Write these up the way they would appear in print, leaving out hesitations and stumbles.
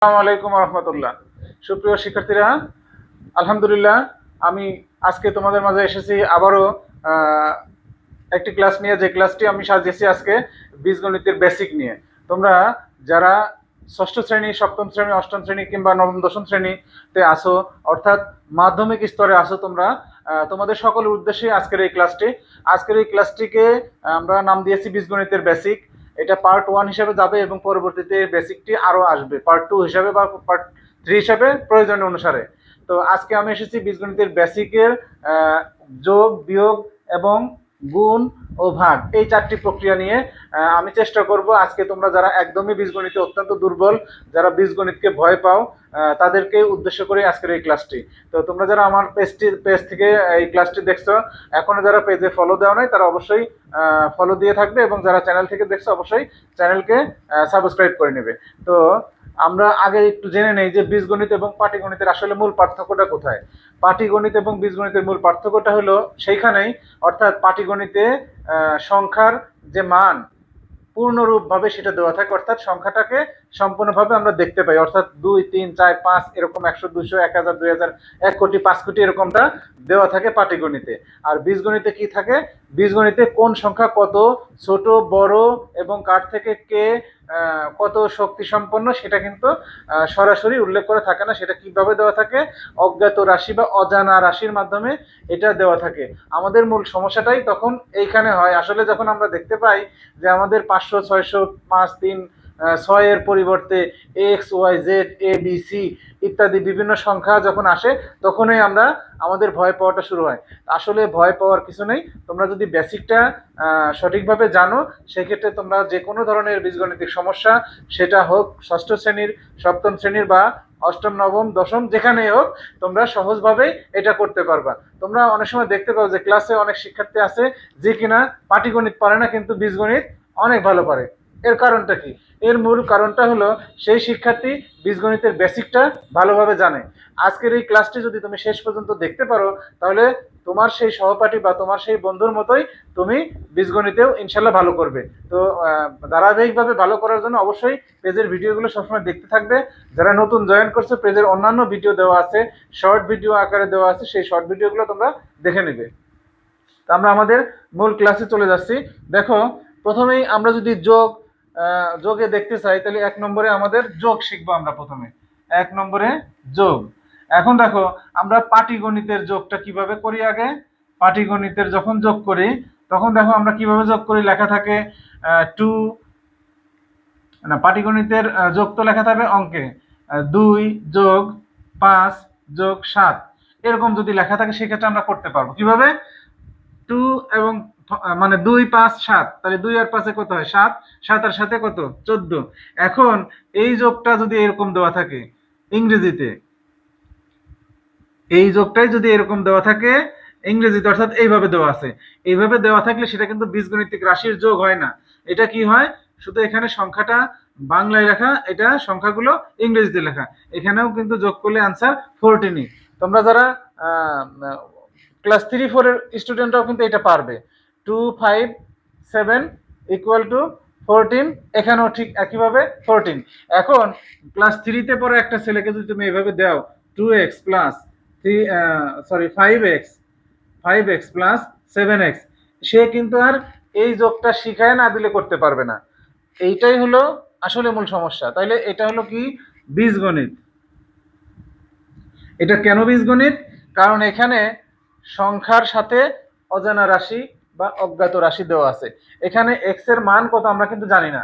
আসসালামু আলাইকুম রহমতুল্লাহ। সুপ্রিয় শিক্ষার্থীরা, আলহামদুলিল্লাহ আমি আজকে তোমাদের মাঝে এসেছি আবারও আহ, একটি ক্লাস নিয়ে, যে ক্লাসটি আমি সাজিয়েছি আজকে বীজগণিতের বেসিক নিয়ে। তোমরা যারা ষষ্ঠ শ্রেণী, সপ্তম শ্রেণী, অষ্টম শ্রেণী কিংবা নবম দশম শ্রেণীতে আসো, অর্থাৎ মাধ্যমিক স্তরে আসো তোমরা, তোমাদের সকলের উদ্দেশ্যে আজকের এই ক্লাসটিকে আমরা নাম দিয়েছি বীজগণিতের বেসিক। এটা পার্ট 1 হিসেবে যাবে এবং পরবর্তীতে বেসিকটি আরো আসবে পার্ট 2 হিসাবে বা পার্ট 3 হিসাবে প্রয়োজন অনুসারে। তো আজকে আমি এসেছি বীজগণিতের বেসিকের যোগ, বিয়োগ এবং গুণ ও ভাগ, এই 4টি প্রক্রিয়া নিয়ে আমি চেষ্টা করব। আজকে তোমরা যারা একদমই বীজগণিতে অত্যন্ত দুর্বল, যারা বীজগণিতকে ভয় পাও, তাদেরকে উদ্দেশ্য করে আজকের এই ক্লাসটি। তো তোমরা যারা আমার পেজ থেকে এই ক্লাসটি দেখছো, এখনো যারা পেজে ফলো দেওয়া নাই তারা অবশ্যই ফলো দিয়ে থাকবে, এবং যারা চ্যানেল থেকে দেখছো অবশ্যই চ্যানেলকে সাবস্ক্রাইব করে নেবে। তো আমরা আগে একটু জেনে নেই যে বীজগণিত এবং পাটিগণিতের আসলে মূল পার্থক্যটা কোথায়। পাটিগণিত এবং বীজগণিতের মূল পার্থক্যটা হলো সেইখানেই, অর্থাৎ পাটিগণিতে সংখ্যার যে মান পূর্ণরূপভাবে সেটা দেওয়া থাকে, অর্থাৎ সংখ্যাটাকে সম্পূর্ণভাবে আমরা দেখতে পাই, অর্থাৎ 2, 3, 4, 5 এরকম 100, 200, 1000, 2000, 1 কোটি, 5 কোটি এরকমটা দেওয়া থাকে পাটিগণিতে। আর বীজগণিতে কি থাকে? বীজগণিতে কোন সংখ্যা কত ছোট, বড় এবং কার থেকে কে কত শক্তি সম্পন্ন সেটা কিন্তু সরাসরি উল্লেখ করে থাকে না। সেটা কিভাবে দেওয়া থাকে? অজ্ঞাত রাশি বা অজানা রাশির মাধ্যমে এটা দেওয়া থাকে। আমাদের মূল সমস্যাটাই তখন এইখানে হয়। আসলে যখন আমরা দেখতে পাই যে আমাদের 500, 600, 5, 3, 6 এর পরিবর্তে এক্স, ওয়াই, জেড, এ, বি, সি ইত্যাদি বিভিন্ন সংখ্যা যখন আসে, তখনই আমাদের ভয় পাওয়াটা শুরু হয়। আসলে ভয় পাওয়ার কিছু নেই। তোমরা যদি বেসিকটা সঠিকভাবে জানো, সেক্ষেত্রে তোমরা যে কোনো ধরনের বীজগণিতিক সমস্যা, সেটা হোক ষষ্ঠ শ্রেণীর, সপ্তম শ্রেণীর বা অষ্টম, নবম, দশম, যেখানেই হোক, তোমরা সহজভাবেই এটা করতে পারবা। তোমরা অনেক সময় দেখতে পাও যে ক্লাসে অনেক শিক্ষার্থী আছে যে কিনা পাটিগণিত পারে না, কিন্তু বীজগণিত অনেক ভালো পারে। এর কারণটা কি? এর মূল কারণটা হলো সেই শিক্ষার্থী বীজগণিতের বেসিকটা ভালোভাবে জানে। আজকের এই ক্লাসটি যদি তুমি শেষ পর্যন্ত দেখতে পারো, তাহলে তোমার সেই সহপাঠী বা তোমার সেই বন্ধুর মতোই তুমি বীজগণিতেও ইনশাল্লাহ ভালো করবে। তো ধারাবাহিকভাবে ভালো করার জন্য অবশ্যই পেজের ভিডিওগুলো সবসময় দেখতে থাকবে। যারা নতুন জয়েন করছে, পেজের অন্যান্য ভিডিও দেওয়া আছে, শর্ট ভিডিও আকারে দেওয়া আছে, সেই শর্ট ভিডিওগুলো তোমরা দেখে নেবে। তো আমরা আমাদের মূল ক্লাসে চলে যাচ্ছি। দেখো, প্রথমেই আমরা যদি যোগে দেখতে চাই, তাহলে 1 নম্বরে আমাদের যোগ শিখবো আমরা প্রথমে। 1 নম্বরে যোগ। এখন দেখো, আমরা পাটিগণিতের যোগটা কিভাবে করি। আগে পাটিগণিতের যখন যোগ করি, তখন দেখো আমরা কিভাবে যোগ করি। লেখা থাকে 2, না, পাটিগণিতের যোগ তো লেখা থাকবে অঙ্কে 2 যোগ 5 যোগ 7, এরকম যদি লেখা থাকে সেক্ষেত্রে আমরা করতে পারবো কিভাবে। 2 এবং মানে 2, 5, 7, তাহলে 2 আর 5 কত হয়? 7, 7 আর 7 কত? 14। এখন এই যোগটা যদি এরকম দেওয়া থাকে ইংরেজিতে, এই যোগটাই যদি এরকম দেওয়া থাকে ইংরেজিতে, অর্থাৎ এইভাবে দেওয়া আছে, এইভাবে দেওয়া থাকলে সেটা কিন্তু বীজগণিতিক রাশির যোগ হয় না। এটা কি হয়? শুধু এখানে সংখ্যাটা বাংলায় লেখা, এটা সংখ্যাগুলো ইংরেজিতে লেখা। এখানেও কিন্তু যোগ করলে আনসার 14ই। তোমরা যারা ক্লাস 3, 4 এর স্টুডেন্টরাও কিন্তু এটা পারবে। 2, 5, 7 ইকুয়াল টু 14, এখানেও ঠিক একইভাবে 14। এখন ক্লাস 3-তে পড়ে একটা ছেলেকে যদি তুমি এইভাবে দাও 2x plus 5x plus 7x, সে কিন্তু আর এই যোগটা শিখায় না দিলে করতে পারবে না। এইটাই হলো আসলে মূল সমস্যা। তাইলে এটা হলো কি? বীজগণিত। এটা কেন বীজগণিত? কারণ এখানে সংখ্যার সাথে অজানা রাশি বা অজ্ঞাত রাশি দেওয়া আছে। এখানে এক্স এর মান কত আমরা কিন্তু জানি না।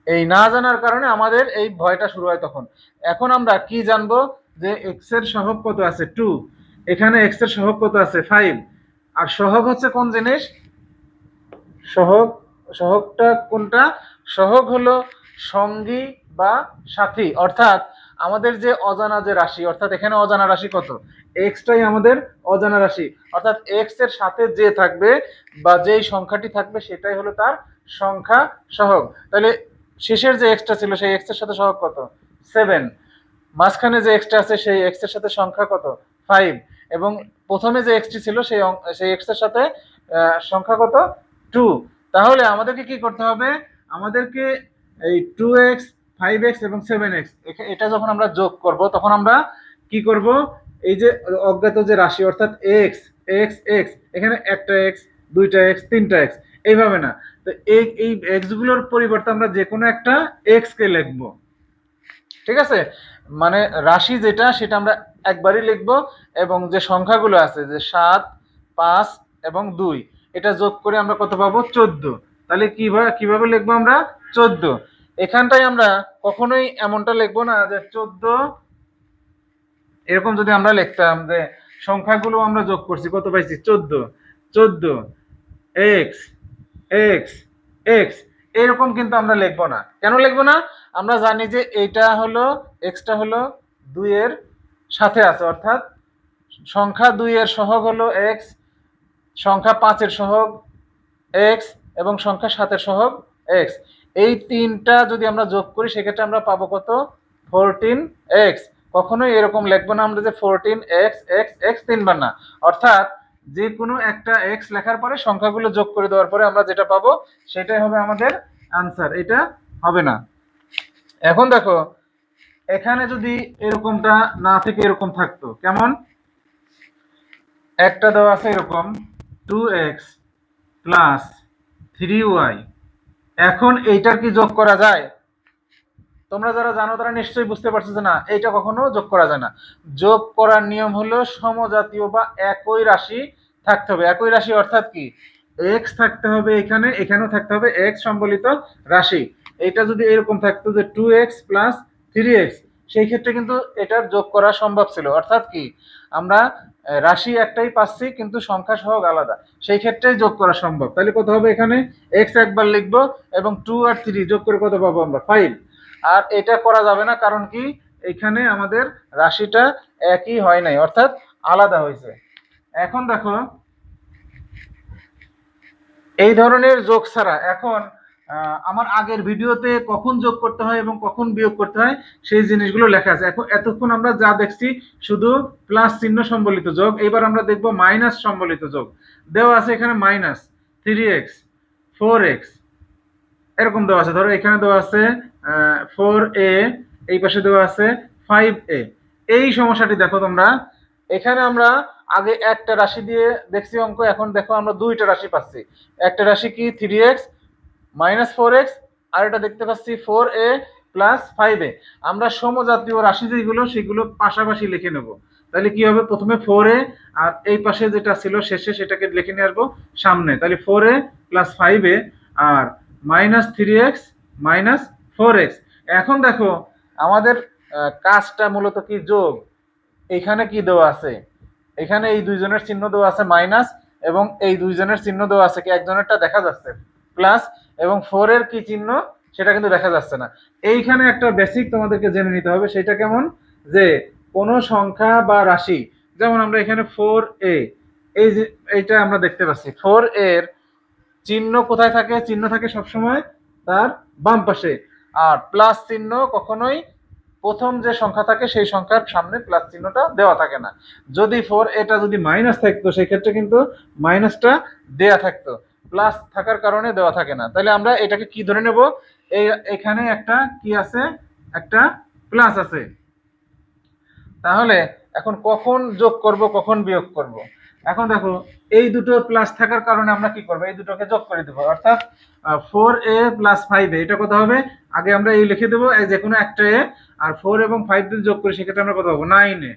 এই না জানার কারণে আমাদের এই ভয়টা শুরু হয় তখন। এখন আমরা কি জানবো? যে এক্স এর সহগ কত আছে? 2। এখানে এক্স এর সহগ কত আছে? 5। আর সহগ হচ্ছে কোন জিনিস? সহগ, সহগটা কোনটা? সহগ হলো সঙ্গী বা সাথী। অর্থাৎ আমাদের যে অজানা যে রাশি, অর্থাৎ এখানে অজানা রাশি কত? এক্সটাই আমাদের অজানা রাশি, অর্থাৎ এক্স এর সাথে যে থাকবে বা যেই সংখ্যাটি থাকবে সেটাই হলো তার সংখ্যা সহগ। তাহলে শেষের যে এক্সটা ছিল সেই এক্স এর সাথে সহগ কত? 7। মাঝখানে যে এক্সটা আছে সেই এক্স এর সাথে সংখ্যা কত? 5। এবং প্রথমে যে এক্সটি ছিল সেই এক্স এর সাথে সংখ্যা কত? 2। তাহলে আমাদেরকে কি করতে হবে? আমাদেরকে এই 2x 5x এবং 7x, এটা যখন আমরা যোগ করব তখন আমরা কি করব, এই যে অজ্ঞাত যে রাশি অর্থাৎ x x x, এখানে একটা x, দুইটা x, তিনটা x, এইভাবে না। তো এই x গুলোর পরিবর্তে আমরা যে কোনো একটা x কে লিখব, ঠিক আছে? মানে রাশি যেটা সেটা আমরা একবারই লিখব, এবং যে সংখ্যাগুলো আছে যে 7, 5 এবং 2, এটা যোগ করে আমরা কত পাবো? 14। তাহলে কিভাবে লিখবো আমরা? 14। এখানটায় আমরা কখনোই এমনটা লিখবো না যে 14, এরকম যদি আমরা লিখতাম যে সংখ্যাগুলো আমরা যোগ করছি, কত পাইছি? 14, 14 এক্স এক্স এক্স, এরকম কিন্তু আমরা লিখবো না। কেন লিখবো না? আমরা জানি যে এইটা হলো এক্সটা হলো 2 এর সাথে আছে, অর্থাৎ সংখ্যা 2 এর সহগ হলো এক্স, সংখ্যা 5 এর সহগ এক্স এবং সংখ্যা 7 এর সহগ এক্স। এই তিনটা যদি আমরা যোগ করি সেক্ষেত্রে আমরা পাবো কত? 14x। কখনোই এরকম লিখবো না আমরা যে 14x x x তিনবার না, অর্থাৎ যে কোনো একটা x লেখার পরে সংখ্যাগুলো যোগ করে দেওয়ার পরে আমরা যেটা পাবো সেটাই হবে আমাদের আনসার, এটা হবে না। এখন দেখো এখানে যদি এরকমটা না থেকে এরকম থাকতো, কেমন? একটা দেওয়া আছে এরকম 2x প্লাস 3y, এখন এইটার কি যোগ করা যায়? তোমরা যারা জানো তারা নিশ্চয়ই বুঝতে পারছো যে না, এইটা কখনো যোগ করা যায় না। যোগ করার নিয়ম হলো সমজাতীয় বা একই রাশি থাকতে হবে। একই রাশি অর্থাৎ কি? এক্স থাকতে হবে এখানে, এখানেও থাকতে হবে এক্স সম্বলিত রাশি। এটা যদি এরকম থাকতো যে 2x প্লাস 3x, সেই ক্ষেত্রে কিন্তু এটার যোগ করা সম্ভব ছিল। অর্থাৎ কি, আমরা রাশি একটাই পাচ্ছি কিন্তু সংখ্যা সহগ আলাদা, সেই ক্ষেত্রে যোগ করা সম্ভব। তাহলে কত হবে? এখানে এক্স একবার লিখবো এবং 2 আর 3 যোগ করে কত পাবো আমরা? 5। আর এটা করা যাবে না, কারণ কি, এখানে আমাদের রাশিটা একই হয় নাই, অর্থাৎ আলাদা হয়েছে। এখন দেখো এই ধরনের যোগ ছাড়া এখন আমার আগের ভিডিওতে কখন যোগ করতে হয় এবং কখন বিয়োগ করতে হয় সেই জিনিসগুলো লেখা আছে। এখন এতক্ষণ আমরা যা দেখছি শুধু প্লাস চিহ্ন সম্বলিত যোগ, এবার আমরা দেখব মাইনাস সম্বলিত যোগ। দেওয়া আছে এখানে মাইনাস 3x 4x, এরকম দেওয়া আছে। ধরো এখানে দেওয়া আছে 4a, এই পাশে দেওয়া আছে 5a। এই সমস্যাটি দেখো তোমরা, এখানে আমরা আগে একটা রাশি দিয়ে দেখছি অঙ্ক, এখন দেখো আমরা দুইটা রাশি পাচ্ছি। একটা রাশি কি? 3x মাইনাস 4x, আর এটা দেখতে পাচ্ছি 4a প্লাস 5a। আমরা সমজাতীয় রাশি যেগুলো সেগুলো পাশাপাশি লিখে নেব। তাহলে কি হবে? প্রথমে 4a আর এই পাশে যেটা ছিল শেষে সেটাকে লিখে নিয়ে আসবো সামনে। তাহলে 4a প্লাস 5a আর মাইনাস 3x মাইনাস 4x। এখন দেখো আমাদের কাজটা মূলত কি? যোগ। এখানে কি দেওয়া আছে? এখানে এই দুইজনের চিহ্ন দেওয়া আছে মাইনাস, এবং এই দুইজনের চিহ্ন দেওয়া আছে কি? একজনেরটা দেখা যাচ্ছে প্লাস, এবং 4 এর কি চিহ্ন সেটা কিন্তু দেখা যাচ্ছে না। এইখানে একটা বেসিক তোমাদেরকে জেনে নিতে হবে। সেটা কেমন? যে কোনো সংখ্যা বা রাশি, যেমন আমরা এখানে 4a, এই যে এইটা আমরা দেখতে পাচ্ছি 4 এর চিহ্ন কোথায় থাকে? চিহ্ন থাকে সবসময় তার বাম পাশে, আর প্লাস চিহ্ন কখনোই প্রথম যে সংখ্যা থাকে সেই সংখ্যার সামনে প্লাস চিহ্নটা দেওয়া থাকে না। যদি 4 এটা যদি মাইনাস থাকতো সেই ক্ষেত্রে কিন্তু মাইনাসটা দেয়া থাকতো, প্লাস থাকার কারণে দেওয়া থাকে না। তাহলে আমরা এটাকে কি ধরে নেব? এখানে একটা কি আছে? একটা প্লাস আছে। তাহলে এখন কখন যোগ করব কখন বিয়োগ করব? এখন দেখো এই দুটো প্লাস থাকার কারণে আমরা কি করব? এই দুটোকে যোগ করে দেবো, অর্থাৎ 4a প্লাস 5a, এটা কত হবে? আগে আমরা এই লিখে দেবো যে কোনো একটা a, আর 4 এবং 5 যদি যোগ করি সেক্ষেত্রে আমরা কত পাবো? 9a।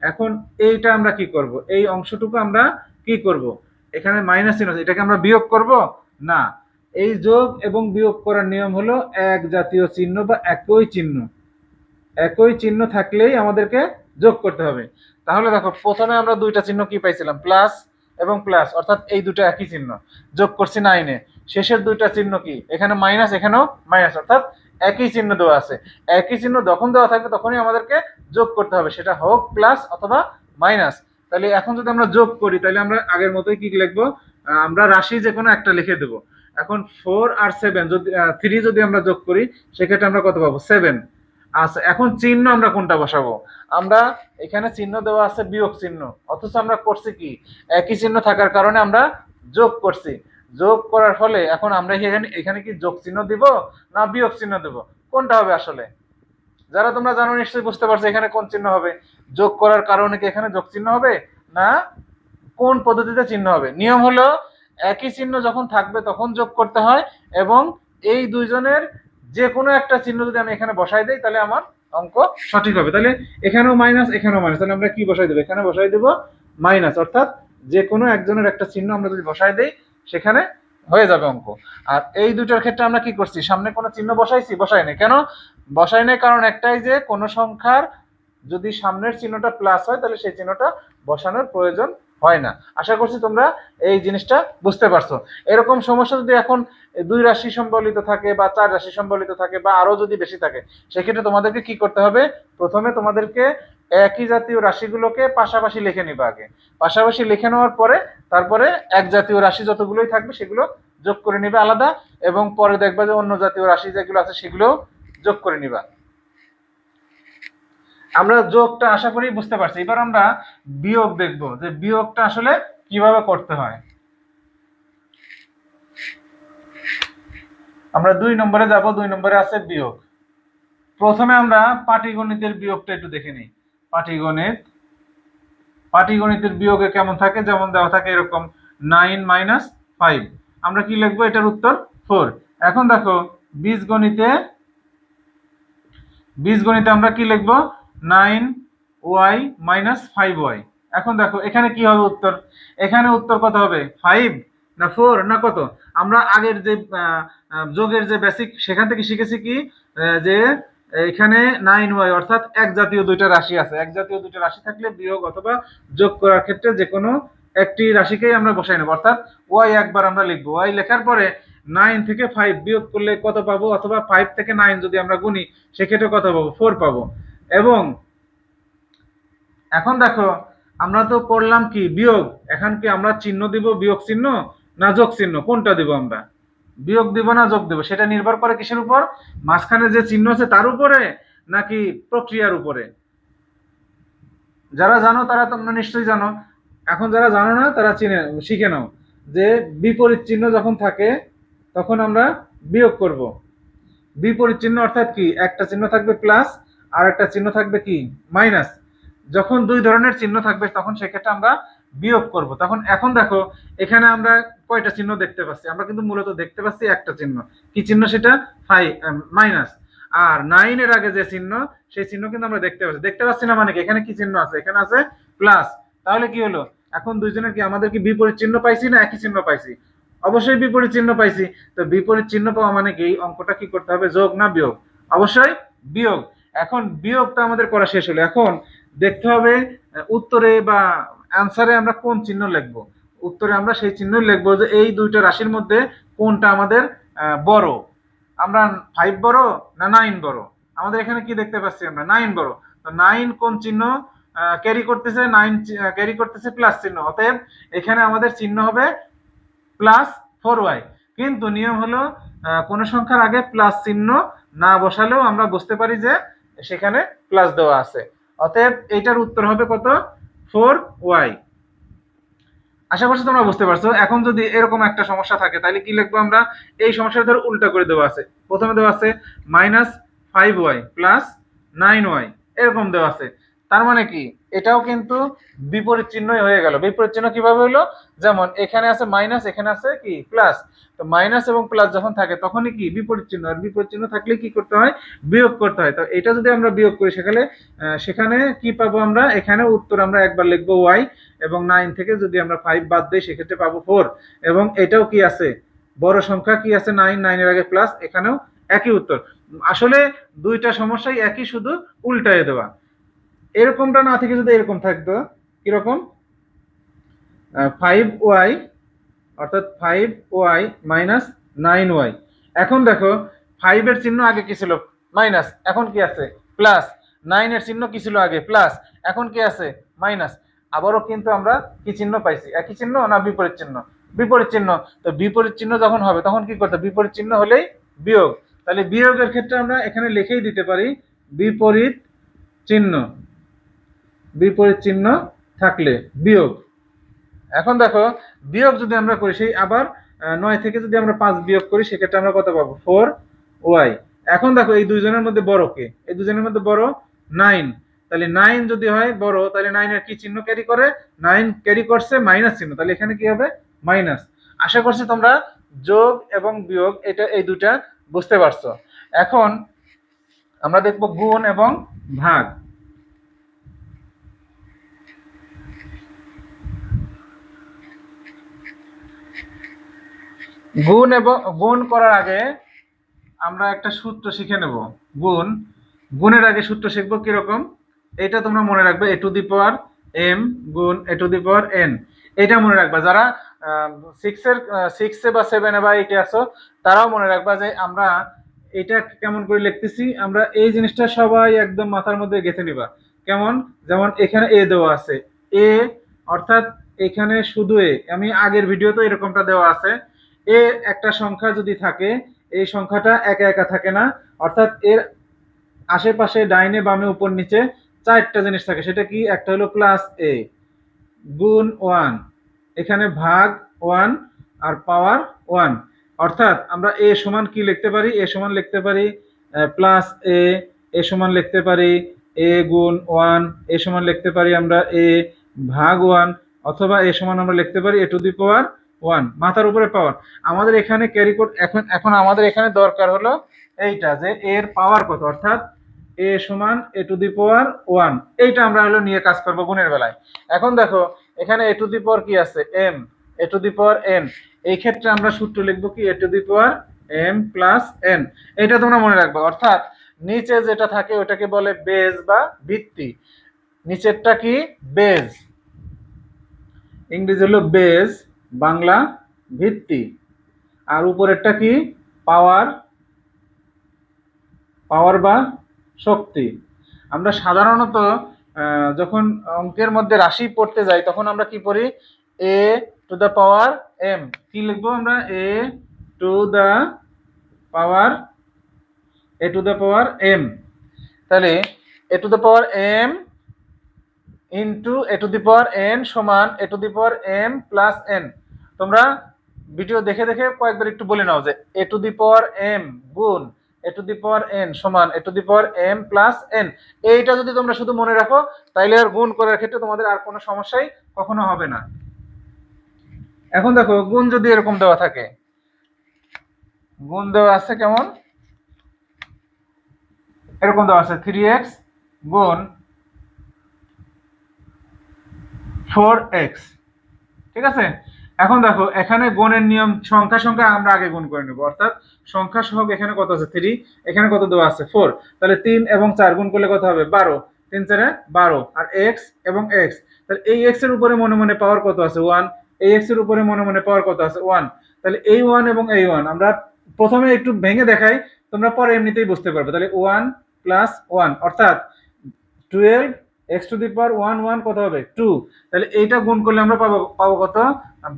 এখন এইটা আমরা কি করব? এই অংশটুকু আমরা কি করব? এখানে মাইনাস চিহ্ন আছে, এটাকে আমরা বিয়োগ করব না। এই যোগ এবং বিয়োগ করার নিয়ম হলো এক জাতীয় চিহ্ন বা একই চিহ্ন, একই চিহ্ন থাকলেই আমাদেরকে যোগ করতে হবে। তাহলে দেখো প্রথমে আমরা দুইটা চিহ্ন কি পাইছিলাম? প্লাস এবং প্লাস, অর্থাৎ এই দুটো একই চিহ্ন, যোগ করছি 9-এ। শেষের দুইটা চিহ্ন কি? এখানে মাইনাস, এখানেও মাইনাস, অর্থাৎ একই চিহ্ন দেওয়া আছে। একই চিহ্ন যখন দেওয়া থাকবে তখনই আমাদেরকে যোগ করতে হবে, সেটা হোক প্লাস অথবা মাইনাস। তাহলে এখন যদি আমরা যোগ করি তাহলে আমরা আগের মতোই কি লিখবো? আমরা রাশি যে কোনো একটা লিখে দেবো। এখন 4 আর 7 যদি 3 যদি আমরা যোগ করি সেক্ষেত্রে আমরা কত পাবো? 7। আচ্ছা, এখন চিহ্ন আমরা কোনটা বসাবো? আমরা এখানে চিহ্ন দেওয়া আছে বিয়োগ চিহ্ন, অথচ আমরা করছি কি? একই চিহ্ন থাকার কারণে আমরা যোগ করছি। যোগ করার ফলে এখন আমরা এখানে এখানে কি যোগ চিহ্ন দিব না বিয়োগ চিহ্ন দেব? কোনটা হবে আসলে? যারা তোমরা জানো নিশ্চয়ই বুঝতে পারছো এখানে কোন চিহ্ন হবে। যোগ করার কারণে কি এখানে যোগ চিহ্ন হবে, না কোন পদ্ধতিতে চিহ্ন হবে? নিয়ম হলো একই চিহ্ন যখন থাকবে তখন যোগ করতে হয়, এবং এই দুইজনের যে কোনো একটা চিহ্ন যদি আমি এখানে বসাই দেই তাহলে আমার অঙ্ক সঠিক হবে। তাহলে এখানেও মাইনাস, এখানেও মাইনাস, তাহলে আমরা কি বসাই দেবো? এখানে বসাই দেবো মাইনাস, অর্থাৎ যে কোনো একজনের একটা চিহ্ন আমরা যদি বসাই দেই সেখানে হয়ে যাবে অঙ্ক। আর এই দুটোর ক্ষেত্রে আমরা কি করছি? সামনে কোনো চিহ্ন বসাইছি? বসাই নাই। কেন বসাই নাই? কারণ একটাই, যে কোনো সংখ্যার যদি সামনের চিহ্নটা প্লাস হয় তাহলে সেই চিহ্নটা বসানোর প্রয়োজন হয় না। আশা করছি তোমরা এই জিনিসটা বুঝতে পারছো। এরকম সমস্যা যদি এখন 2 রাশি সম্বলিত থাকে বা 4 রাশি সম্বলিত থাকে বা আরো যদি বেশি থাকে, সেক্ষেত্রে তোমাদেরকে কি করতে হবে? প্রথমে তোমাদেরকে একই জাতীয় রাশিগুলোকে পাশাপাশি লিখে নিবা আগে। পাশাপাশি লিখে নেওয়ার পরে তারপরে এক জাতীয় রাশি যতগুলোই থাকবে সেগুলো যোগ করে নিবে আলাদা, এবং পরে দেখবা যে অন্য জাতীয় রাশি যেগুলো আছে সেগুলো যোগ করে নিবা। আমরা যোগটা আশা করি বুঝতে পারছি। এবার আমরা বিয়োগ দেখব, যে বিয়োগটা আসলে কিভাবে করতে হয়। আমরা 2 নম্বরে যাব। 2 নম্বরে আছে বিয়োগ। প্রথমে আমরা পাটিগণিতের বিয়োগটা একটু দেখে নিই। পাটিগণিতের বিয়োগে কেমন থাকে? যেমন দেওয়া থাকে এরকম 9 - 5। আমরা কি লিখবো? এটার উত্তর 4। এখন দেখো বীজগণিতে আমরা কি লিখবো? 9y - 5y। এখন দেখো এখানে কি হবে উত্তর? এখানে উত্তর কত হবে? 5 না 4 না কত? আমরা আগের যে যোগের যে বেসিক সেখান থেকে শিখেছি কি, যে এখানে 9y অর্থাৎ এক জাতীয় দুইটা রাশি আছে। এক জাতীয় দুইটা রাশি থাকলে বিয়োগ অথবা যোগ করার ক্ষেত্রে যে কোনো একটি রাশিকেই আমরা বসাই নেব, অর্থাৎ y একবার আমরা লিখবো। y লেখার পরে 9 থেকে 5 বিয়োগ করলে কত পাবো, অথবা 5 থেকে 9 যদি আমরা গুনি সেক্ষেত্রে কত পাবো? 4 পাবো। এবং এখন দেখো আমরা তো করলাম কি? বিয়োগ। এখন কি আমরা চিহ্ন দিব বিয়োগ চিহ্ন না যোগ চিহ্ন? কোনটা দিব আমরা? বিয়োগ দিব না যোগ দেব? সেটা নির্ভর করে কিসের উপর? মাঝখানে যে চিহ্ন আছে তার উপরে, নাকি প্রক্রিয়ার উপরে? যারা জানো তারা তোমরা নিশ্চয়ই জানো। এখন যারা জানো না তারা শিখে নাও যে বিপরীত চিহ্ন যখন থাকে তখন আমরা বিয়োগ করব। বিপরীত চিহ্ন অর্থাৎ কি? একটা চিহ্ন থাকবে প্লাস আর একটা চিহ্ন থাকবে কি? মাইনাস। যখন দুই ধরনের চিহ্ন থাকবে তখন সেক্ষেত্রে আমরা বিয়োগ করব। তখন এখন দেখো এখানে আমরা কয়টা চিহ্ন দেখতে পাচ্ছি? আমরা কিন্তু মূলত দেখতে পাচ্ছি একটা চিহ্ন। কি চিহ্ন সেটা? মাইনাস। আর 9 এর আগে যে চিহ্ন সেই চিহ্ন কিন্তু আমরা দেখতে পাচ্ছি না, মানে কি এখানে কি চিহ্ন আছে? এখানে আছে প্লাস। তাহলে কি হলো? এখন দুইজনের কি আমাদের কি বিপরীত চিহ্ন পাইছি না একই চিহ্ন পাইছি? অবশ্যই বিপরীত চিহ্ন পাইছি। তো বিপরীত চিহ্ন পাওয়া মানে কি এই অঙ্কটা কি করতে হবে? যোগ না বিয়োগ? অবশ্যই বিয়োগ। এখন বিয়োগটা আমাদের করা শেষ হলো। এখন দেখতে হবে উত্তরে বা অ্যান্সারে আমরা কোন চিহ্ন লিখবো। উত্তরে আমরা সেই চিহ্ন লিখবো যে এই দুইটা রাশির মধ্যে কোনটা আমাদের বড়। আমরা 5 বড় না 9 বড়? আমাদের এখানে কি দেখতে পাচ্ছি? আমরা 9 বড়। তো 9 কোন চিহ্ন ক্যারি করতেছে? 9 ক্যারি করতেছে প্লাস চিহ্ন। অতএব এখানে আমাদের চিহ্ন হবে +4y। কিন্তু নিয়ম হলো কোন সংখ্যার আগে প্লাস চিহ্ন না বসালেও আমরা বুঝতে পারি যে সেখানে প্লাস দেওয়া আছে। অতএব এটার উত্তর হবে কত? 4y। আশা করছি তোমরা বুঝতে পারছো। এখন যদি এরকম একটা সমস্যা থাকে তাহলে কি লিখবো আমরা? এই সমস্যাটা ধর উল্টা করে দেওয়া আছে। প্রথমে দেওয়া আছে -5y + 9y, এরকম দেওয়া আছে। তার মানে কি এটাও কিন্তু বিপরীত চিহ্নই হয়ে গেল। বিপরীত চিহ্ন কিভাবে হলো? যেমন এখানে আছে মাইনাস, এখানে আছে কি প্লাস। তো মাইনাস এবং প্লাস যখন থাকে তখনই কি বিপরীত চিহ্ন, আর বিপরীত চিহ্ন থাকলে কি করতে হয়? বিয়োগ করতে হয়। তো এটা যদি আমরা বিয়োগ করি সেখানে কি পাবো আমরা? এখানে উত্তর আমরা একবার লিখবো y, এবং 9 থেকে যদি আমরা 5 বাদ দিই সেক্ষেত্রে পাবো 4। এবং এটাও কি আছে? বড় সংখ্যা কি আছে? 9, 9 এর আগে প্লাস, এখানেও একই উত্তর। আসলে দুইটা সমস্যাই একই, শুধু উল্টায় দেওয়া। এরকমটা না থেকে যদি এরকম থাকতো, কিরকম? 5y অর্থাৎ 5y - 9y। এখন দেখো 5 এর চিহ্ন আগে কি ছিল? মাইনাস। এখন কি আছে? প্লাস। 9 এর চিহ্ন কি ছিল আগে? প্লাস। এখন কি আছে? মাইনাস। আবারও কিন্তু আমরা কি চিহ্ন পাইছি? একই চিহ্ন না বিপরীত চিহ্ন? বিপরীত চিহ্ন। তো বিপরীত চিহ্ন যখন হবে তখন কি করতে? বিপরীত চিহ্ন হলেই বিয়োগ। তাহলে বিয়োগের ক্ষেত্রে আমরা এখানে লিখেই দিতে পারি বিপরীত চিহ্ন। বিপরীত চিহ্ন থাকলে বিয়োগ। এখন দেখো বিয়োগ যদি আমরা করি সেই আবার 9 থেকে যদি আমরা 5 বিয়োগ করি সেক্ষেত্রে আমরা কত পাবো? 4y। এখন দেখো এই দুইজনের মধ্যে বড় কে? এই দুজনের মধ্যে বড় 9। তাহলে 9 যদি হয় বড়, তাহলে 9 এর কি চিহ্ন ক্যারি করে? 9 ক্যারি করছে মাইনাস চিহ্ন, তাহলে এখানে কি হবে? মাইনাস। আশা করছি তোমরা যোগ এবং বিয়োগ এটা এই দুটা বুঝতে পারছো। এখন আমরা দেখব গুণ এবং ভাগ। গুণ করার আগে আমরা একটা সূত্র শিখে নেব। গুণের আগে সূত্র শিখবো কিরকম, এটা তোমরা মনে রাখবে, এ টু দি পাওয়ার এম গুণ এ টু দি পাওয়ার এন। এটা মনে রাখবা যারা সিক্সে বা সেভেনে বা এইটে আছো, তারাও মনে রাখবা যে আমরা এটা কেমন করে লিখতেছি। আমরা এই জিনিসটা সবাই একদম মাথার মধ্যে গেঁথে নিবা। কেমন? যেমন এখানে এ দেওয়া আছে, এ অর্থাৎ এখানে শুধু এ। আমি আগের ভিডিওতে এরকমটা দেওয়া আছে। এ একটা সংখ্যা যদি থাকে, এই সংখ্যাটা একা একা থাকে না, অর্থাৎ এর আশেপাশে ডাইনে বামে উপর নিচে চারটা জিনিস থাকে। সেটা কি? একটা হলো প্লাস এ গুণ 1, এখানে ভাগ 1 আর পাওয়ার 1। অর্থাৎ আমরা এ সমান কি লিখতে পারি? এ সমান লিখতে পারি প্লাস এ, এ সমান লিখতে পারি এ গুণ 1, এ সমান লিখতে পারি আমরা এ ভাগ 1, অথবা এ সমান আমরা লিখতে পারি এ টু দি পাওয়ার 1, মাথার উপরে পাওয়ার। আমাদের এখানে ক্যারি কোড এখন আমাদের এখানে দরকার হলো এইটা, যে এর পাওয়ার কত, অর্থাৎ এ সমান এ টু দি পাওয়ার 1। এইটা আমরা হলো নিয়ে কাজ করব গুণের বেলায়। এখন দেখো এখানে এ টু দি পাওয়ার কি আছে? M, A to the power N. এই ক্ষেত্রে আমরা সূত্র লিখবো কি? A to the power M plus N. এটা তোমরা মনে রাখবে। অর্থাৎ নিচে যেটা থাকে ওটাকে বলে বেজ বা ভিত্তি। নিচেরটা কি? বেজ, ইংরেজি হলো বেজ, বাংলা ভিত্তি। আর উপরেরটা কি? পাওয়ার, পাওয়ার বা শক্তি। আমরা সাধারণত যখন অঙ্কের মধ্যে রাশি পড়তে যাই তখন আমরা কি পড়ি? A to the power M. কি লিখবো আমরা? A to the power, A to the power M. তাহলে A to the power M into A to the power N সমান A to the power M plus N. তোমরা video দেখে দেখে কয়েকবার একটু বলে নাও যে এ টু দি পাওয়ার এম গুণ এ টু দি পাওয়ার এন সমান A to the power M plus N. এইটা যদি তোমরা শুধু মনে রাখো, তাইলে আর গুণ করার ক্ষেত্রে তোমাদের আর কোনো সমস্যাই কখনো হবে না। এখন দেখো গুণ যদি এরকম দেওয়া থাকে, গুণ দেওয়া আছে কেমন? এরকম দেওয়া আছে 3x গুণ 4x, ঠিক আছে? এখন দেখো এখানে গুণের নিয়ম, সংখ্যা সংখ্যা আমরা আগে গুণ করে নেব। অর্থাৎ সংখ্যা সহগ এখানে কত আছে? 3, এখানে কত দেওয়া আছে? 4। তাহলে 3 এবং 4 গুণ করলে কত হবে? 12। 3 4 12। আর x এবং x, তাহলে এই x এর উপরে মনে মনে পাওয়ার কত আছে? 1। এই x এর উপরে মনে মনে পাওয়ার কত আছে? 1। তাহলে এই 1 এবং এই 1 আমরা প্রথমে একটু ভেঙে দেখাই, তোমরা পরে এমনিতেই বুঝতে পারবে। তাহলে 1 প্লাস 1 অর্থাৎ 12 এক্স টু দি পাওয়ার 1 1 কত হবে? 2। তাহলে এইটা গুণ করলে আমরা পাবো কত?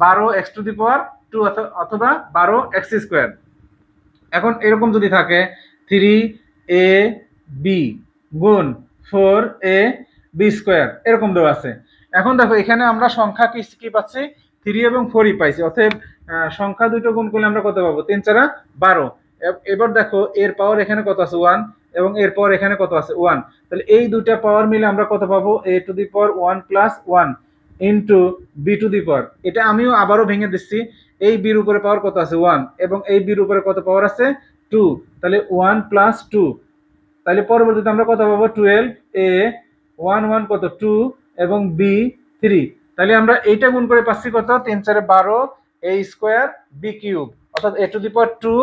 12 এক্স টু দি পাওয়ার 2 অথবা 12 এক্স স্কোয়ার। এখন এরকম যদি থাকে 3 এ বি গুণ 4 এ বি স্কোয়ার, এরকম দেওয়া আছে। এখন দেখো এখানে আমরা সংখ্যা কি কি পাচ্ছি? 3 এবং 4ই পাইছি। অতএব সংখ্যা দুটো গুণ করলে আমরা কত পাবো? 3 4 12। এবার দেখো এর পাওয়ার এখানে কত আছে? 1, এবং এর পাওয়ার এখানে কত আছে? 1। তাহলে এই দুইটা পাওয়ার মিলে আমরা কত পাবো? A to the power 1 plus 1 into B to the power. এটা আমিও আবারও ভেঙে দিচ্ছি। এই বির উপরে পাওয়ার কত আছে? 1, এবং এই বির উপরে কত পাওয়ার আছে? 2। তাহলে 1 প্লাস 2। তাহলে পরবর্তীতে আমরা কত পাবো? 12 এ 1 1 কত? 2 এবং বি 3। তাহলে আমরা এইটা গুণ করে পাচ্ছি কত? 3 4 12 এ স্কোয়ার বি কিউব, অর্থাৎ A to the power 2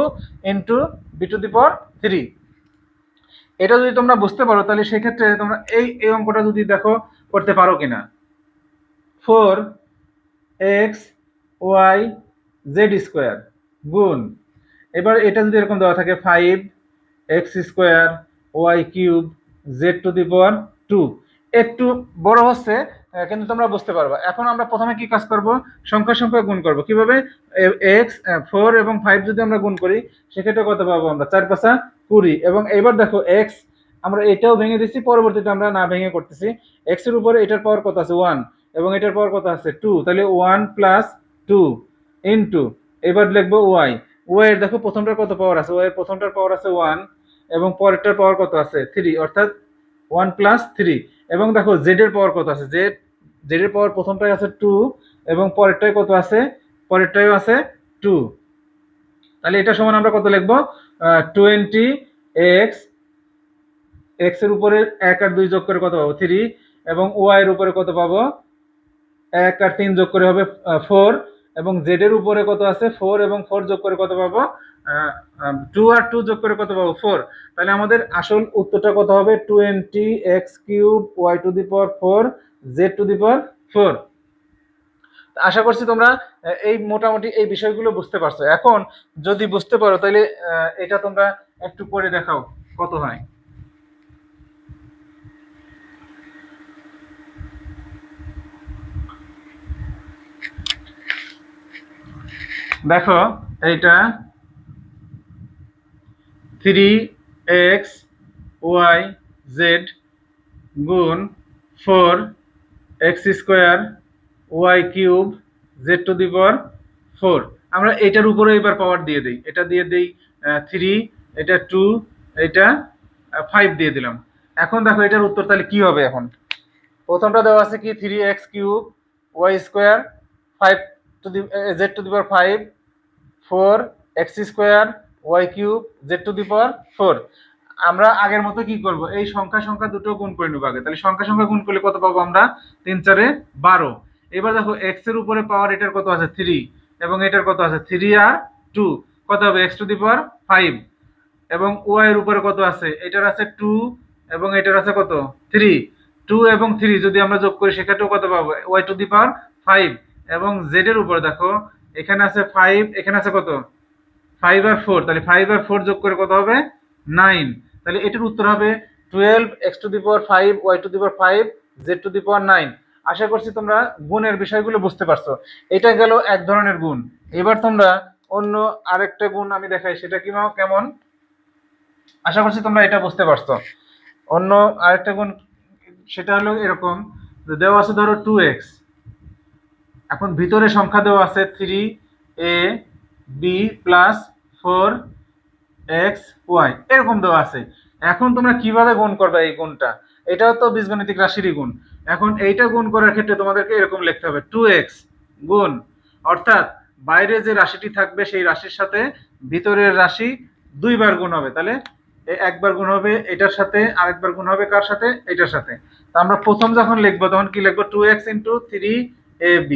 into B to the power 3। এটা যদি তোমরা বুঝতে পারো তাহলে সেক্ষেত্রে তোমরা এই অঙ্কটা যদি দেখো করতে পারো কিনা। 4x y z স্কোয়ার গুণ, এবার এটা যদি এরকম দেওয়া থাকে 5x square y cube z to the power 2। একটু বড় হচ্ছে কিন্তু তোমরা বুঝতে পারবা। এখন আমরা প্রথমে কি কাজ করব? সংখ্যা সংখ্যা গুণ করব। কিভাবে? x 4 এবং 5 যদি আমরা গুণ করি সেক্ষেত্রে কত পাবো আমরা? 4 5 20। এবং এবার দেখো x আমরা এটাও ভেঙে দিচ্ছি, পরবর্তীতে আমরা না ভেঙে করতেছি। x এর উপরে এটার পাওয়ার কত আছে? 1, এবং এটার পাওয়ার কত আছে? 2। তাহলে 1 প্লাস 2 ইন্টু, এবার লিখবো y। এর দেখো প্রথমটার কত পাওয়ার আছে? এর প্রথমটার পাওয়ার আছে 1, এবং পরেরটার পাওয়ার কত আছে 3, অর্থাৎ 1 প্লাস 3। এবং দেখো জেড এর পাওয়ার কত আছে, জেড এর পাওয়ার প্রথমটাই আছে 2 এবং পরেরটাই কত আছে, পরেরটাইও আছে 2। তাহলে এটা সমান আমরা কত লিখবো, 20 এক্স এর উপরে 1 আর 2 যোগ করে কত পাবো 3, এবং ওয়াই এর উপরে কত পাবো 1 আর 3 যোগ করে হবে 4, এবং জেড এর উপরে কত আছে 4 এবং 4 যোগ করে কত পাবো 2 আর 2 যোগ করে কত পাবো 4। তাহলে আমাদের আসল উত্তরটা কত হবে 20x³ y⁴ z⁴। আশা করছি তোমরা এই মোটামুটি এই বিষয়গুলো বুঝতে পারছো। এখন যদি বুঝতে পারো তাহলে এটা তোমরা একটু করে দেখাও কত হয়। দেখো এইটা 3xyz গুণ 4x² y³ z⁴। আমরা এটার উপরে এবার পাওয়ার দিয়ে দিই, এটা দিয়ে দিই 3, এটা 2, এটা 5 দিয়ে দিলাম। এখন দেখো এটার উত্তর তাহলে কি হবে। এখন প্রথমটা দেওয়া আছে কি 3x³ y² 5 z⁵, 4x² y³ z⁴। আমরা আগের মতো কি করব, এই সংখ্যা সংখ্যা দুটো গুণ করে নেব আগে। তাহলে সংখ্যা সংখ্যা গুণ করলে কত পাবো আমরা 3 4 12। এবার দেখো x এর উপরে পাওয়ার এটার কত আছে 3 এবং এটার কত আছে 3 আর 2 কত হবে x⁵, এবং y এর উপরে কত আছে, এটার আছে 2 এবং এটার আছে কত 3। 2 এবং 3 যদি আমরা যোগ করি সেক্ষেত্রেও কত পাবো y⁵, এবং z এর উপরে দেখো এখানে আছে 5, এখানে আছে কত 5 আর 4, তাহলে 5 আর 4 যোগ করে কত হবে 9। তাহলে এটার উত্তর হবে 12x⁵ y⁵ z⁵। আশা করছি তোমরা গুণের বিষয়গুলো বুঝতে পারছো। এটা গেল এক ধরনের গুণ। এবার তোমরা অন্য আরেকটা গুণ আমি দেখাই, সেটা কি কেমন, আশা করছি তোমরা এটা বুঝতে পারছো। অন্য আরেকটা গুণ সেটা হলো এরকম, দেওয়া আছে ধরো 2x, এখন ভিতরে সংখ্যা দেওয়া আছে 3ab প্লাস 4xy এরকম দেওয়া আছে। এখন তোমরা কিভাবে গুণ করবে এই গুণটা, এটাও তো বীজগণিতিক রাশিরই গুণ। এখন এইটা গুণ করার ক্ষেত্রে তোমাদেরকে এরকম লিখতে হবে 2x গুণ, অর্থাৎ বাইরে যে রাশিটি থাকবে সেই রাশির সাথে ভিতরের রাশি দুইবার গুণ হবে। তাহলে একবার গুণ হবে এটার সাথে, আরেকবার গুণ হবে কার সাথে, এটার সাথে। তা আমরা প্রথম যখন লিখবো তখন কি লিখবো 2x ইন্টু 3ab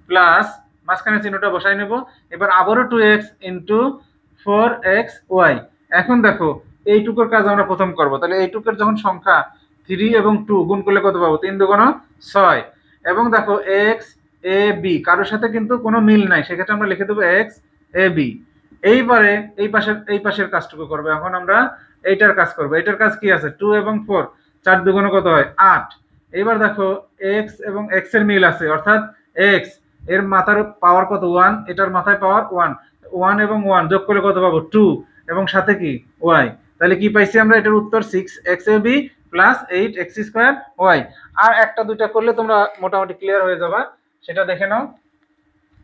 প্লাস মাঝখানে চিহ্নটা বসাই নেব। এবার আবারও 2x ইন্টু 4xy। এখন দেখো এইটুকুর কাজ আমরা প্রথম করব। তাহলে এইটুকুর যখন সংখ্যা 3 এবং 2 গুণ করলে কত পাবো 3 2 6। এবং দেখো এক্স এ বি কারোর সাথে কিন্তু কোনো মিল নাই, সেক্ষেত্রে আমরা লিখে দেবো এক্স এ বি। এইবারে এই পাশের কাজটুকু করবো। এখন আমরা এইটার কাজ করবো। এইটার কাজ কি আছে 2 এবং 4, 4 2 কত হয় 8। এবার দেখো এক্স এবং এক্স এর মিল আছে, অর্থাৎ এক্স এর মাথার পাওয়ার কত 1, এটার মাথায় পাওয়ার 1, 1 এবং 1 যোগ করলে কত পাবো 2, এবং সাথে কি ওয়াই। তাহলে কি পাইছি আমরা, এটার উত্তর 6xab প্লাস 8x²y। আর একটা দুইটা করলে তোমরা মোটামুটি ক্লিয়ার হয়ে যাবা, সেটা দেখে নাও।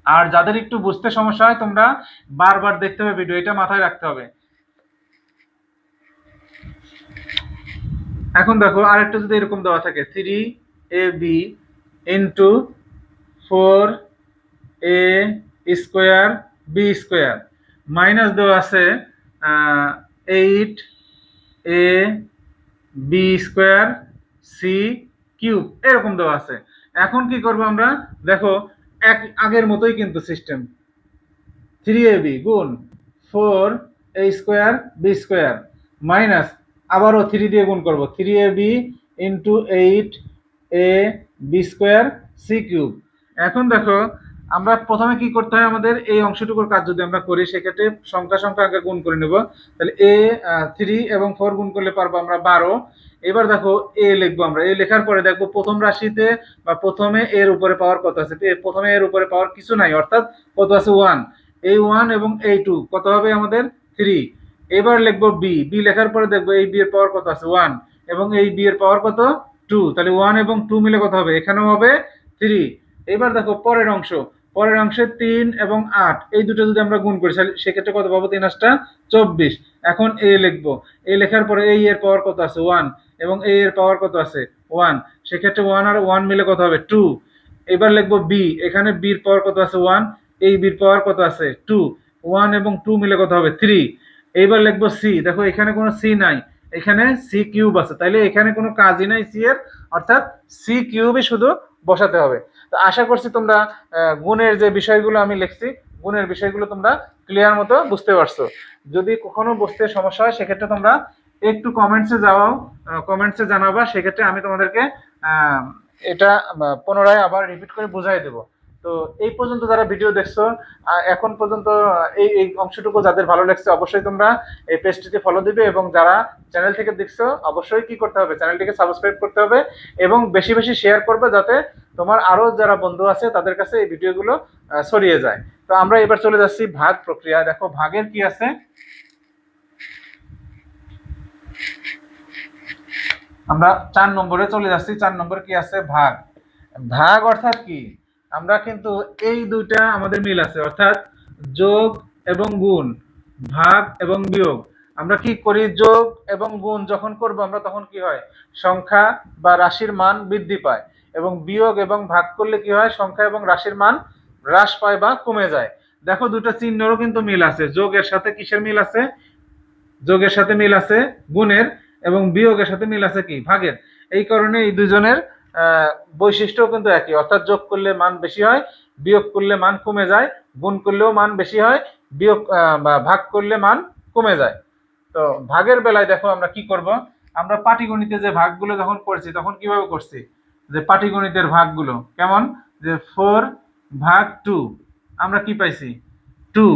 আর যাদের একটু বুঝতে সমস্যা হয় তোমরা বারবার দেখতে হবে ভিডিও, এটা মাথায় রাখতে হবে। এখন দেখো আরেকটা যদি এরকম দেওয়া থাকে 3ab ইন্টু 4a² মাইনাস দেওয়া আছে 8ab² এরকম দেওয়া আছে। এখন কি করবো আমরা, দেখো আগের মতোই কিন্তু সিস্টেম 3ab গুণ 4a² মাইনাস আবারও 3 দিয়ে গুণ করবো 3ab ইন্টু 8ab²c³। এখন দেখো আমরা প্রথমে কি করতে হয়, আমাদের এই অংশটুকুর কাজ যদি আমরা করি সেক্ষেত্রে সংখ্যা সংখ্যা আগে গুণ করে নেব। তাহলে 3 এবং 4 গুণ করলে পারবো আমরা 12। এবার দেখো এ লিখবো আমরা, এ লেখার পরে দেখবো প্রথম রাশিতে বা প্রথমে এর উপরে পাওয়ার কত আছে, প্রথমে এর উপরে পাওয়ার কিছু নাই, অর্থাৎ কত আছে 1। এই 1 এবং এই 2 কত হবে আমাদের 3। এবার লিখবো বি, বি লেখার পরে দেখবো এই বি এর পাওয়ার কত আছে 1 এবং এই বি এর পাওয়ার কত 2, তাহলে 1 এবং 2 মিলে কত হবে, এখানেও হবে 3। এবার দেখো পরের অংশ পরের অংশে 3 এবং 8 এই দুটো যদি আমরা গুণ করি সেক্ষেত্রে কত পাবো? 3 8 24। এখন এ লিখবো, এ লেখার পরে এই এর পাওয়ার কত আছে? 1, এবং এই এর পাওয়ার কত আছে? 1। সেক্ষেত্রে 1 আর 1 মিলে কত হবে? 2। এবার লিখবো বি, এখানে বির পাওয়ার কত আছে? 1, এই বির পাওয়ার কত আছে? 2। 1 এবং 2 মিলে কত হবে? 3। এইবার লিখবো সি, দেখো এখানে কোনো সি নাই, এখানে সি কিউব আছে, তাইলে এখানে কোনো কাজই নাই সি এর, অর্থাৎ সি কিউবই শুধু বসাতে হবে। তো আশা করছি তোমরা গুণের যে বিষয়গুলো আমি লিখছি, গুণের বিষয়গুলো তোমরা ক্লিয়ার মতো বুঝতে পারছো। যদি কখনো বুঝতে সমস্যা হয় সেক্ষেত্রে তোমরা একটু কমেন্টসে যাও, কমেন্টসে জানাবা, সেক্ষেত্রে আমি তোমাদেরকে এটা পুনরায় আবার রিপিট করে বুঝাই দেবো। তো এই পর্যন্ত যারা ভিডিও দেখছো, এখন পর্যন্ত এই অংশটুকু যাদের ভালো লাগছে অবশ্যই তোমরা এই পেজটিতে ফলো দিবে, এবং যারা চ্যানেল থেকে দেখছো অবশ্যই কি করতে হবে? চ্যানেলটিকে সাবস্ক্রাইব করতে হবে এবং বেশি বেশি শেয়ার করবে, যাতে তোমার আরো যারা বন্ধু আছে তাদের কাছে এই ভিডিওগুলো ছড়িয়ে যায়। তো আমরা এবার চলে যাচ্ছি ভাগ প্রক্রিয়া। দেখো ভাগের কি আছে, আমরা 4 নম্বরে চলে যাচ্ছি। 4 নম্বরে কি আছে? ভাগ। ভাগ অর্থাৎ কি? আমরা কিন্তু এই দুইটা আমাদের মিল আছে, অর্থাৎ যোগ এবং গুণ, ভাগ এবং বিয়োগ। আমরা কি করি? যোগ এবং গুণ যখন করব আমরা তখন কি হয়? সংখ্যা বা রাশির মান বৃদ্ধি পায়, এবং বিয়োগ এবং ভাগ করলে কি হয়? সংখ্যা এবং রাশির মান হ্রাস পায় বা কমে যায়। দেখো দুটো চিহ্নেরও কিন্তু মিল আছে। যোগের সাথে কিসের মিল আছে? যোগের সাথে মিল আছে গুণের, এবং বিয়োগের সাথে মিল আছে কি? ভাগের। এই কারণে এই দুজনের বৈশিষ্ট্য কিন্তু একই, অর্থাৎ যোগ করলে মান বেশি হয়, বিয়োগ করলে মান কমে যায়, গুণ করলেও মান বেশি হয়, বিয়োগ বা ভাগ করলে মান কমে যায়। তো ভাগের বেলায় দেখো আমরা কি করব? আমরা পাটিগণিতে যে ভাগগুলো যখন করছি তখন কিভাবে করছি? যে পাটিগণিতের ভাগগুলো কেমন? যে 4 ভাগ 2, আমরা কি পাইছি? 2।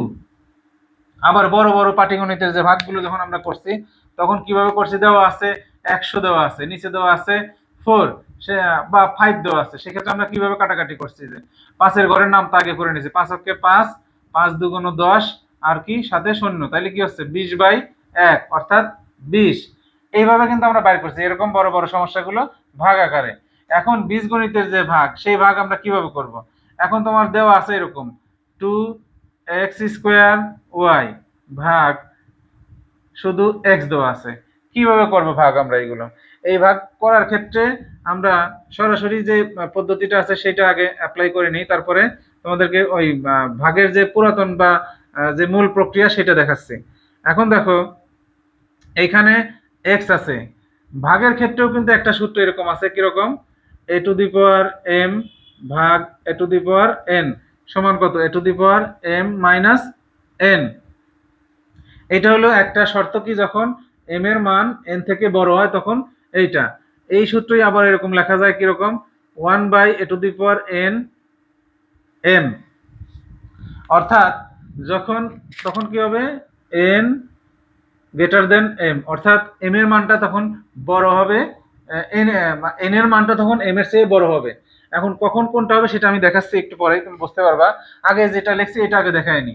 আবার বড় বড় পাটিগণিতের যে ভাগগুলো যখন আমরা করছি তখন কিভাবে করছি? দেওয়া আছে 100, দেওয়া আছে নিচে, দেওয়া আছে 4 সে বা 5 দেওয়া আছে, সেক্ষেত্রে আমরা কিভাবে কাটাকাটি করছি? যে 5-এর ঘরের নামটা আগে করে নিয়েছি, 5 অক্ষে 5, 5 দুগুণ 10, আর কি সাথে শূন্য, তাইলে কি হচ্ছে? 20/1 অর্থাৎ 20। এইভাবে কিন্তু আমরা বাইর করছি এরকম বড় বড় সমস্যাগুলো ভাগ আকারে। এখন বীজগণিতের যে ভাগ, সেই ভাগ আমরা কিভাবে করব? এখন তোমার দেওয়া আছে এরকম 2x² ভাগ শুধু x দেওয়া আছে। কিভাবে করব ভাগ আমরা এগুলো? এই ভাগ করার ক্ষেত্রে আমরা সরাসরি যে পদ্ধতিটা আছে সেটা আগে অ্যাপ্লাই করে নিই, তারপরে তোমাদেরকে ওই ভাগের যে পুরাতন বা যে মূল প্রক্রিয়া সেটা দেখাচ্ছি। এখন দেখো এইখানে x আছে, ভাগের ক্ষেত্রেও কিন্তু একটা সূত্র এরকম আছে, কিরকম? a⁴m ভাগ a⁴n সমান কত? a⁴m-n। এটা হলো একটা শর্ত, কি যখন m এর মান n থেকে বড় হয় তখন এইটা। এই সূত্রই আবার এরকম লেখা যায়, কিরকম? 1/a⁴n m, অর্থাৎ যখন তখন কি হবে? n গ্রেটার দেন m, অর্থাৎ m এর মানটা তখন বড় হবে, n এর মানটা তখন m এর চেয়ে বড় হবে। এখন কখন কোনটা হবে সেটা আমি দেখাচ্ছি একটু পরে, তুমি বুঝতে পারবা। আগে যেটা লিখছি এটা আগে দেখাই নি।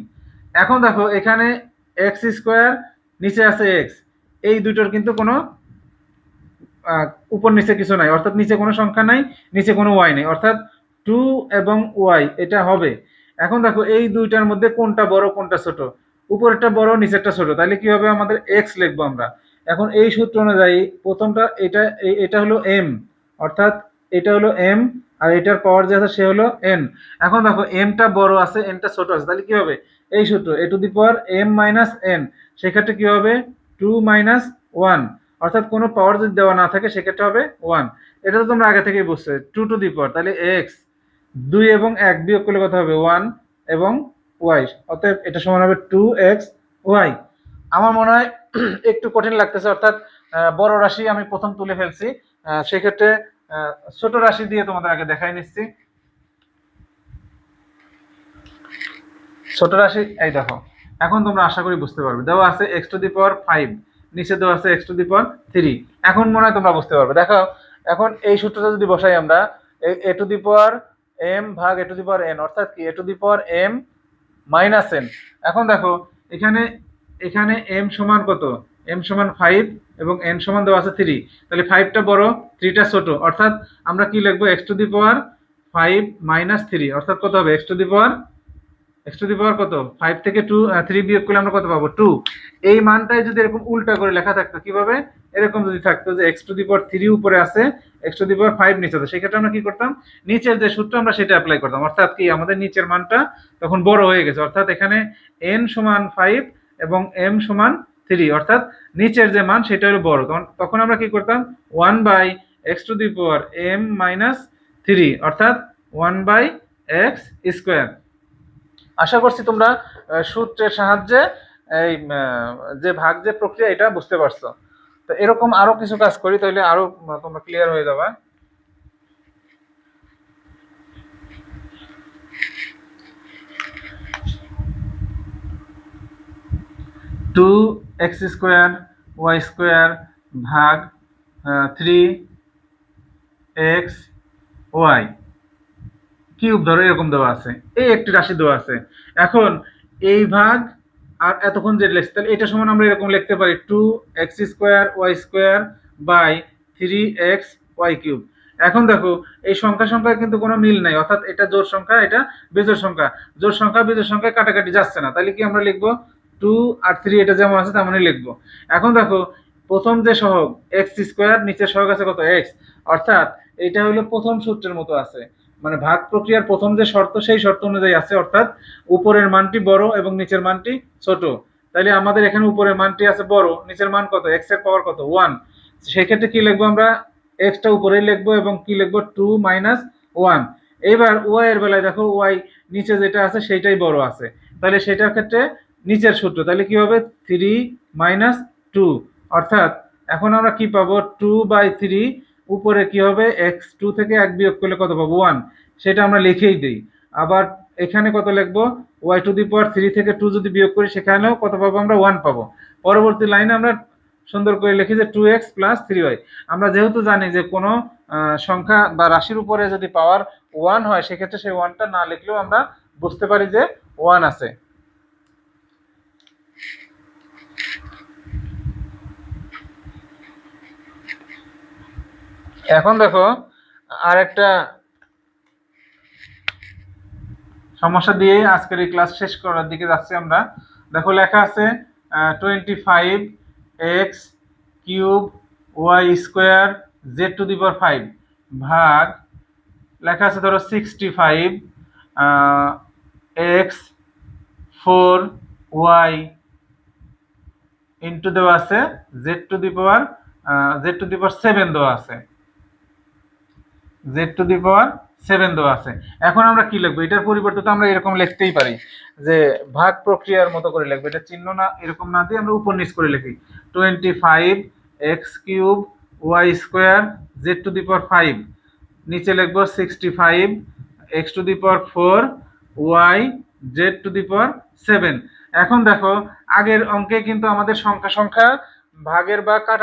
এখন দেখো এখানে x², নিচে আছে x, এই দুটোর কিন্তু কোনো উপর নিচে কিছু নাই, অর্থাৎ নিচে কোনো সংখ্যা নাই, নিচে কোনো y নেই, অর্থাৎ 2 এবং y এটা হবে। এখন দেখো এই দুইটার মধ্যে কোনটা বড় কোনটা ছোট? উপরেরটা বড়, নিচেরটা ছোট, তাহলে কি হবে? আমাদের x লিখবো আমরা। এখন এই সূত্র অনুযায়ী প্রথমটা এটা হলো m, অর্থাৎ এটা হলো m, আর এটার পাওয়ার যে আছে সে হলো n। এখন দেখো mটা বড় আছে, nটা ছোট আছে, তাহলে কি হবে? এই সূত্র a⁻m-n, সেক্ষেত্রে কি হবে? 2 - 1, অর্থাৎ কোনো পাওয়ার যদি দেওয়া না থাকে সেক্ষেত্রে হবে 1। এটা তো তোমরা আগে থেকেই বুঝছো, 2 টু দি পাওয়ার, তাহলে x 2 এবং 1 বিয়োগ করলে কত হবে? 1 এবং y, অতএব এটা সমান হবে 2xy। আমার মনে হয় একটু কঠিন লাগতেছে, অর্থাৎ বড় রাশি আমি প্রথম তুলে ফেলছি, সেক্ষেত্রে ছোট রাশি দিয়ে তোমাদের আগে দেখাই নিচ্ছি। ছোট রাশি এই দেখো, এখন তোমরা আশা করি বুঝতে পারবে। দেওয়া আছে x⁵, নিচে দেওয়া আছে x⁵। এখন মনে হয় তোমরা বুঝতে পারবে। দেখো এখন এই সূত্রটা যদি বসাই আমরা, a⁻m ভাগ a⁻n, অর্থাৎ কি a⁻m-n। এখন দেখো এখানে m সমান কত? m সমান 5 এবং n সমান দেওয়া আছে 3, তাহলে 5টা বড় 3টা ছোট, অর্থাৎ আমরা কি লিখবো? 5 মাইনাস 3 অর্থাৎ কত হবে x টু দি পাওয়ার কত 5 থেকে 3 বিয়োগ করলে আমরা কত পাবো 2। এই মানটাই যদি এরকম উল্টা করে লেখা থাকতো কিভাবে, এরকম যদি থাকতো যে x টু দি পাওয়ার 3 উপরে আছে, x টু দি পাওয়ার 5 নিচে আছে, সেই ক্ষেত্রে আমরা কি করতাম, নিচের যে সূত্র আমরা সেটা অ্যাপ্লাই করতাম, অর্থাৎ কি আমাদের নিচের মানটা তখন বড় হয়ে গেছে, অর্থাৎ এখানে n সমান 5 এবং m সমান 3, অর্থাৎ নিচের যে মান সেটা হলো বড়, তখন আমরা কি করতাম 1 by x to the power m minus 3 অর্থাৎ 1 বাই x স্কোয়ার। আশা করছি তোমরা সূত্রের সাহায্যে এই যে ভাগ যে প্রক্রিয়া এটা বুঝতে পারছো। তো এরকম আরো কিছু কাজ করি তাহলে আরো তোমরা ক্লিয়ার হয়ে যাবে। 2x² y² ভাগ 3xy কিউব ধরো এরকম দেওয়া আছে, এই একটি রাশি দেওয়া আছে। এখন এই ভাগ আর এতক্ষণ যে লিখছি তাহলে এটা সমান আমরা এরকম লিখতে পারি 2x² y² বাই 3xy³ এখন দেখো এই সংখ্যা সংখ্যায় কিন্তু কোনো মিল নাই, অর্থাৎ এটা জোড় সংখ্যা এটা বিজোড় সংখ্যা, জোড় সংখ্যা বিজোড় সংখ্যা কাটাকাটি যাচ্ছে না, তাহলে কি আমরা লিখবো 2 আর 3 এটা যেমন আছে তেমনই লিখবো। এখন দেখো প্রথম যে সহগ x², নিচের সহগ আছে কত x, অর্থাৎ এটা হলো প্রথম সূত্রের মতো আছে, মানে ভাগ প্রক্রিয়ার প্রথম যে শর্ত সেই শর্ত অনুযায়ী আছে, অর্থাৎ উপরের মানটি বড় এবং নিচের মানটি ছোট। তাহলে আমাদের এখানে উপরের মানটি আছে বড়, নিচের মান কত x এর পাওয়ার কত 1, সেই ক্ষেত্রে কি লিখবো আমরা x টা উপরেই লিখবো এবং কি লিখবো 2 মাইনাস 1। এবার y এর বেলায় দেখো y নিচে যেটা আছে সেইটাই বড় আছে, তাহলে সেটার ক্ষেত্রে নিচের সূত্র তাহলে কি হবে 3 মাইনাস 2, অর্থাৎ এখন আমরা কি পাবো 2 বাই 3, উপরে কি হবে x2 থেকে 1 বিয়োগ করলে কত পাবো 1, সেটা আমরা লিখেই দেই। আবার এখানে কত লিখবো y টু দি পাওয়ার 3 থেকে 2 যদি বিয়োগ করি সেখানেও কত পাবো আমরা 1 পাবো। পরবর্তী লাইনে আমরা সুন্দর করে লিখি যে 2x প্লাস 3y। আমরা যেহেতু জানি যে কোনো সংখ্যা বা রাশির উপরে যদি পাওয়ার 1 হয় সেক্ষেত্রে সেই 1টা না লিখলেও আমরা বুঝতে পারি যে 1 আছে। এখন দেখো আরেকটা সমস্যা দিয়ে আজকের এই ক্লাস শেষ করার দিকে যাচ্ছি আমরা। দেখো লেখা আছে 25x³ y² z to the পাওয়ার 5 ভাগ লেখা আছে ধরো 65x4y ইন্টু দেওয়া আছে z টু দি পাওয়ার 7 দেওয়া আছে, z টু দি পাওয়ার 7 দেওয়া আছে। এখন আমরা কি লিখবো, এটার পরিবর্তে তো আমরা এরকম লিখতেই পারি যে ভাগ প্রক্রিয়ার মতো করে লিখবো, এটা চিহ্ন না এরকম না দিয়ে আমরা উপর নিচ করে লিখি 25x³ y² z to the পাওয়ার 5, নিচে লিখবো 65x⁴ y z to the power 7। এখন দেখো আগের অঙ্কে কিন্তু আমাদের সংখ্যা ভাগের বা কাটা